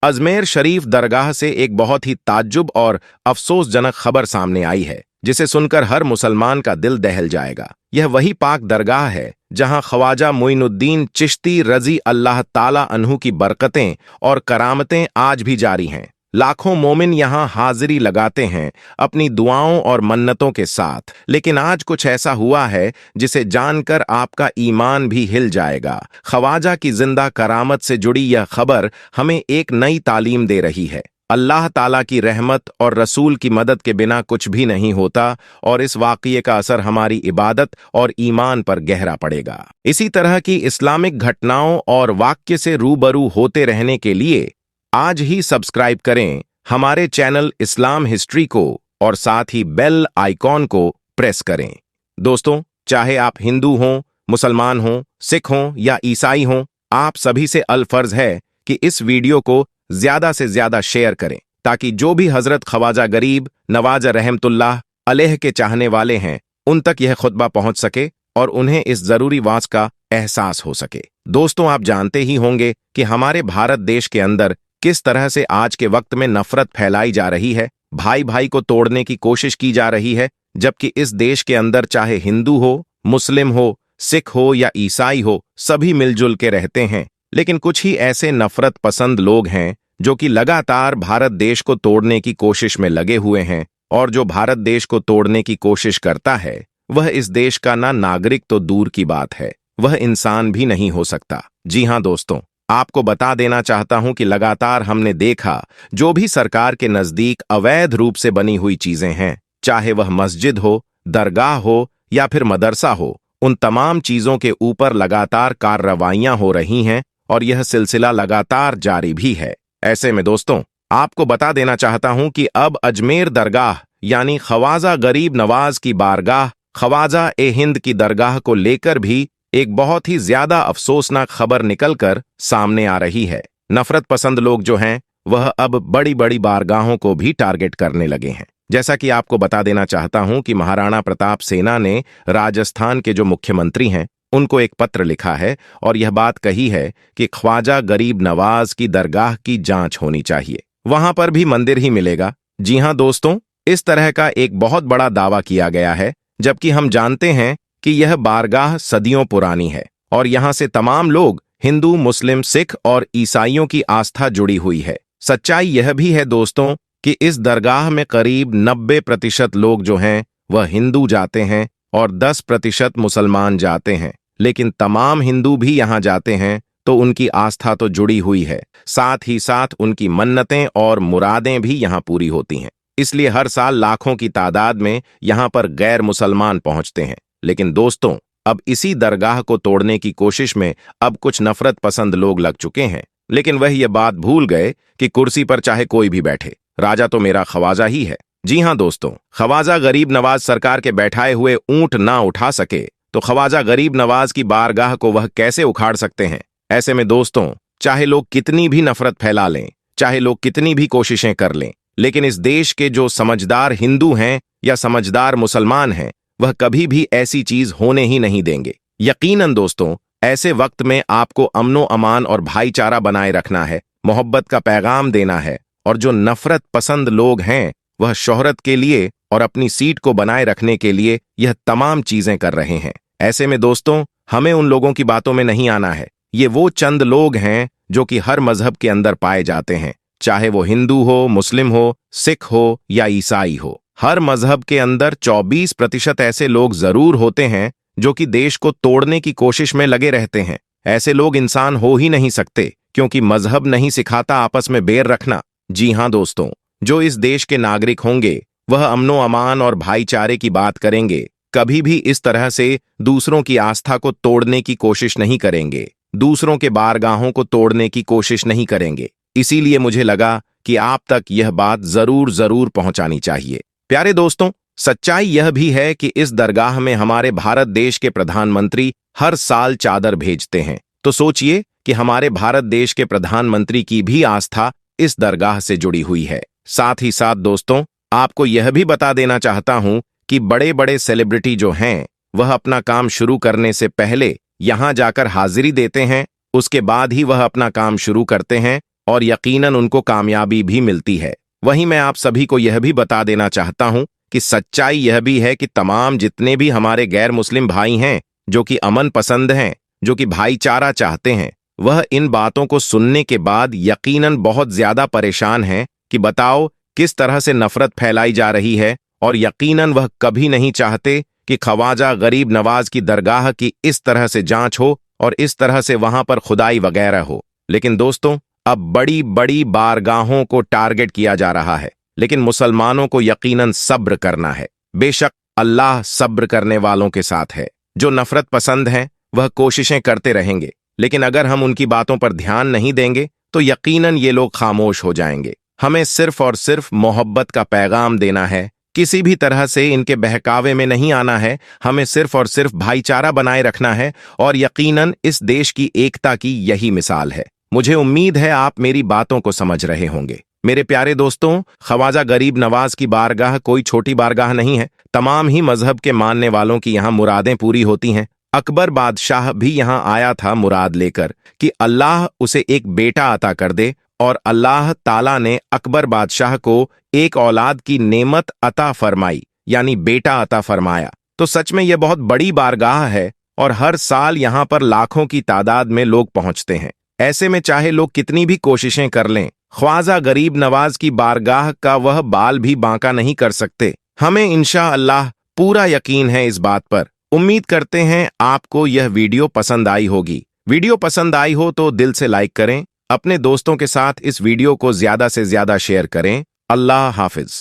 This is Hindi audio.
अजमेर शरीफ दरगाह से एक बहुत ही ताज्जुब और अफसोसजनक खबर सामने आई है, जिसे सुनकर हर मुसलमान का दिल दहल जाएगा। यह वही पाक दरगाह है जहां ख्वाजा मोइनुद्दीन चिश्ती रजी अल्लाह ताला अन्हु की बरकतें और करामतें आज भी जारी हैं। लाखों मोमिन यहां हाजिरी लगाते हैं अपनी दुआओं और मन्नतों के साथ, लेकिन आज कुछ ऐसा हुआ है जिसे जानकर आपका ईमान भी हिल जाएगा। ख्वाजा की जिंदा करामत से जुड़ी यह खबर हमें एक नई तालीम दे रही है। अल्लाह ताला की रहमत और रसूल की मदद के बिना कुछ भी नहीं होता, और इस वाक़ये का असर हमारी इबादत और ईमान पर गहरा पड़ेगा। इसी तरह की इस्लामिक घटनाओं और वाक्य से रूबरू होते रहने के लिए आज ही सब्सक्राइब करें हमारे चैनल इस्लाम हिस्ट्री को, और साथ ही बेल आइकॉन को प्रेस करें। दोस्तों, चाहे आप हिंदू हों, मुसलमान हों, सिख हों या ईसाई हों, आप सभी से अलफर्ज है कि इस वीडियो को ज्यादा से ज्यादा शेयर करें, ताकि जो भी हजरत ख्वाजा गरीब नवाज रहमतुल्लाह अलैह के चाहने वाले हैं उन तक यह खुतबा पहुंच सके और उन्हें इस जरूरी वाज का एहसास हो सके। दोस्तों, आप जानते ही होंगे कि हमारे भारत देश के अंदर किस तरह से आज के वक्त में नफरत फैलाई जा रही है, भाई भाई को तोड़ने की कोशिश की जा रही है, जबकि इस देश के अंदर चाहे हिंदू हो, मुस्लिम हो, सिख हो या ईसाई हो, सभी मिलजुल के रहते हैं। लेकिन कुछ ही ऐसे नफरत पसंद लोग हैं जो कि लगातार भारत देश को तोड़ने की कोशिश में लगे हुए हैं, और जो भारत देश को तोड़ने की कोशिश करता है वह इस देश का ना नागरिक तो दूर की बात है, वह इंसान भी नहीं हो सकता। जी हां दोस्तों, आपको बता देना चाहता हूं कि लगातार हमने देखा जो भी सरकार के नजदीक अवैध रूप से बनी हुई चीजें हैं, चाहे वह मस्जिद हो, दरगाह हो या फिर मदरसा हो, उन तमाम चीजों के ऊपर लगातार कार्रवाइयां हो रही हैं, और यह सिलसिला लगातार जारी भी है। ऐसे में दोस्तों, आपको बता देना चाहता हूं कि अब अजमेर दरगाह यानी ख्वाजा गरीब नवाज की बारगाह ख्वाजा ए हिंद की दरगाह को लेकर भी एक बहुत ही ज्यादा अफसोसनाक खबर निकलकर सामने आ रही है। नफरत पसंद लोग जो हैं वह अब बड़ी बड़ी बारगाहों को भी टारगेट करने लगे हैं। जैसा कि आपको बता देना चाहता हूं कि महाराणा प्रताप सेना ने राजस्थान के जो मुख्यमंत्री हैं उनको एक पत्र लिखा है और यह बात कही है कि ख्वाजा गरीब नवाज की दरगाह की जांच होनी चाहिए, वहां पर भी मंदिर ही मिलेगा। जी हां दोस्तों, इस तरह का एक बहुत बड़ा दावा किया गया है, जबकि हम जानते हैं कि यह बारगाह सदियों पुरानी है और यहां से तमाम लोग हिंदू, मुस्लिम, सिख और ईसाइयों की आस्था जुड़ी हुई है। सच्चाई यह भी है दोस्तों कि इस दरगाह में करीब 90% लोग जो हैं वह हिंदू जाते हैं और 10% मुसलमान जाते हैं, लेकिन तमाम हिंदू भी यहां जाते हैं तो उनकी आस्था तो जुड़ी हुई है, साथ ही साथ उनकी मन्नतें और मुरादें भी यहां पूरी होती हैं। इसलिए हर साल लाखों की तादाद में यहां पर गैर मुसलमान पहुंचते हैं। लेकिन दोस्तों, अब इसी दरगाह को तोड़ने की कोशिश में अब कुछ नफरत पसंद लोग लग चुके हैं, लेकिन वह ये बात भूल गए कि कुर्सी पर चाहे कोई भी बैठे, राजा तो मेरा ख्वाजा ही है। जी हां दोस्तों, ख्वाजा गरीब नवाज सरकार के बैठाए हुए ऊंट ना उठा सके तो ख्वाजा गरीब नवाज की बारगाह को वह कैसे उखाड़ सकते हैं। ऐसे में दोस्तों, चाहे लोग कितनी भी नफरत फैला लें, चाहे लोग कितनी भी कोशिशें कर लें, लेकिन इस देश के जो समझदार हिंदू हैं या समझदार मुसलमान हैं वह कभी भी ऐसी चीज होने ही नहीं देंगे। यकीनन दोस्तों, ऐसे वक्त में आपको अमनो अमान और भाईचारा बनाए रखना है, मोहब्बत का पैगाम देना है, और जो नफरत पसंद लोग हैं वह शोहरत के लिए और अपनी सीट को बनाए रखने के लिए यह तमाम चीजें कर रहे हैं। ऐसे में दोस्तों, हमें उन लोगों की बातों में नहीं आना है। ये वो चंद लोग हैं जो कि हर मजहब के अंदर पाए जाते हैं, चाहे वो हिंदू हो, मुस्लिम हो, सिख हो या ईसाई हो। हर मजहब के अंदर 24% ऐसे लोग जरूर होते हैं जो कि देश को तोड़ने की कोशिश में लगे रहते हैं। ऐसे लोग इंसान हो ही नहीं सकते, क्योंकि मजहब नहीं सिखाता आपस में बैर रखना। जी हां दोस्तों, जो इस देश के नागरिक होंगे वह अमनो अमान और भाईचारे की बात करेंगे, कभी भी इस तरह से दूसरों की आस्था को तोड़ने की कोशिश नहीं करेंगे, दूसरों के बारगाहों को तोड़ने की कोशिश नहीं करेंगे। इसीलिए मुझे लगा कि आप तक यह बात जरूर पहुंचानी चाहिए। प्यारे दोस्तों, सच्चाई यह भी है कि इस दरगाह में हमारे भारत देश के प्रधानमंत्री हर साल चादर भेजते हैं, तो सोचिए कि हमारे भारत देश के प्रधानमंत्री की भी आस्था इस दरगाह से जुड़ी हुई है। साथ ही साथ दोस्तों, आपको यह भी बता देना चाहता हूं कि बड़े बड़े सेलिब्रिटी जो हैं वह अपना काम शुरू करने से पहले यहां जाकर हाजिरी देते हैं, उसके बाद ही वह अपना काम शुरू करते हैं, और यकीनन उनको कामयाबी भी मिलती है। वहीं मैं आप सभी को यह भी बता देना चाहता हूं कि सच्चाई यह भी है कि तमाम जितने भी हमारे गैर मुस्लिम भाई हैं, जो कि अमन पसंद हैं, जो कि भाईचारा चाहते हैं, वह इन बातों को सुनने के बाद यकीनन बहुत ज्यादा परेशान हैं कि बताओ किस तरह से नफरत फैलाई जा रही है, और यकीनन वह कभी नहीं चाहते कि ख्वाजा गरीब नवाज की दरगाह की इस तरह से जांच हो और इस तरह से वहां पर खुदाई वगैरह हो। लेकिन दोस्तों, अब बड़ी बड़ी बारगाहों को टारगेट किया जा रहा है, लेकिन मुसलमानों को यकीनन सब्र करना है। बेशक अल्लाह सब्र करने वालों के साथ है। जो नफरत पसंद हैं वह कोशिशें करते रहेंगे, लेकिन अगर हम उनकी बातों पर ध्यान नहीं देंगे तो यकीनन ये लोग खामोश हो जाएंगे। हमें सिर्फ और सिर्फ मोहब्बत का पैगाम देना है, किसी भी तरह से इनके बहकावे में नहीं आना है। हमें सिर्फ और सिर्फ भाईचारा बनाए रखना है, और यकीनन इस देश की एकता की यही मिसाल है। मुझे उम्मीद है आप मेरी बातों को समझ रहे होंगे। मेरे प्यारे दोस्तों, ख्वाजा गरीब नवाज की बारगाह कोई छोटी बारगाह नहीं है। तमाम ही मजहब के मानने वालों की यहाँ मुरादें पूरी होती हैं। अकबर बादशाह भी यहाँ आया था मुराद लेकर कि अल्लाह उसे एक बेटा अता कर दे, और अल्लाह ताला ने अकबर बादशाह को एक औलाद की नेमत अता फरमाई, यानी बेटा अता फरमाया। तो सच में यह बहुत बड़ी बारगाह है, और हर साल यहाँ पर लाखों की तादाद में लोग पहुंचते हैं। ऐसे में चाहे लोग कितनी भी कोशिशें कर लें, ख्वाजा गरीब नवाज की बारगाह का वह बाल भी बांका नहीं कर सकते। हमें इंशाअल्लाह पूरा यकीन है इस बात पर। उम्मीद करते हैं आपको यह वीडियो पसंद आई होगी। वीडियो पसंद आई हो तो दिल से लाइक करें, अपने दोस्तों के साथ इस वीडियो को ज्यादा से ज्यादा शेयर करें। अल्लाह हाफिज।